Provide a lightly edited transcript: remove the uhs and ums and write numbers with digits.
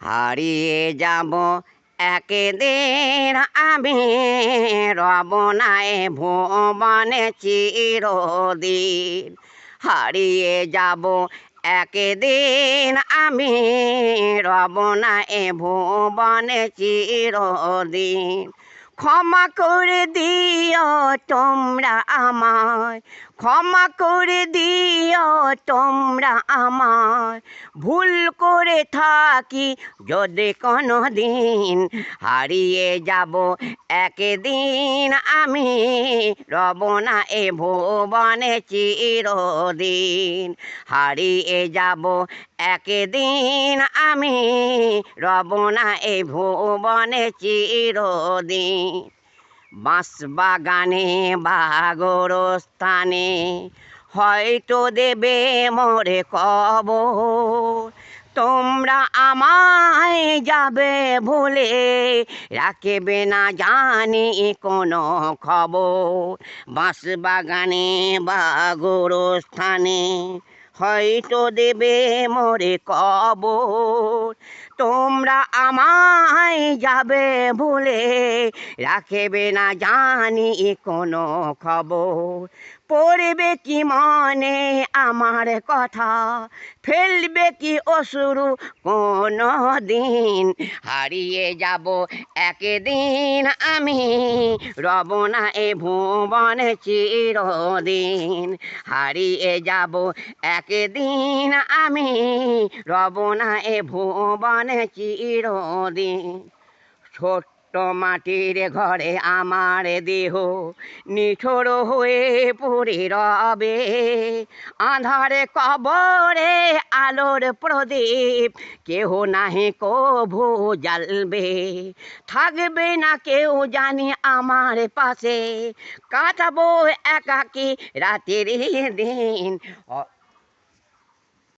হারিয়ে যাব একদিন আমি, রব নাই ভুবনে চিরদিন। হারিয়ে যাব একদিন আমি, রব নাই ভুবনে চিরদিন। ক্ষমা করে দিও তোমরা আমায়, ক্ষমা করে দিও তোমরা আমায়, ভুল করে থাকি যদি কোনো দিন। হারিয়ে যাব একদিন আমি, রব না এ ভুবনে চিরদিন। হারিয়ে যাব একদিন আমি, রব না এ ভুবনে চিরদিন। বাঁশবাগানে বা গোরস্থানে হয়তো দেবে মোরে কবর, তোমরা আমায় যাবে ভুলে, রাখবে না জানি কোনো খবর। বাঁশবাগানে বা গোরস্থানে হয়তো দেবে মোরে কবর, তোমরা আমায় যাবে ভুলে, রাখবে না জানি কোনো খবর। পড়বে কি মনে আমার কথা, ফেলবে কি অশ্রু কোনো দিন। হারিয়ে যাব একদিন আমি, রব না এ ভুবনে চিরদিন। হারিয়ে যাব একদিন আমি, রব না এ ভুবনে চিরদিন। ছোট্ট মাটির ঘরে আমার দেহ নিঠুর হয়ে পড়ে রবে, আঁধারে কবরে আলোর প্রদীপ কেহ নাহি কভু জ্বালবে। থাকবে না কেউ জানি আমার পাশে, কাটাবো একাকী রাতের দিন।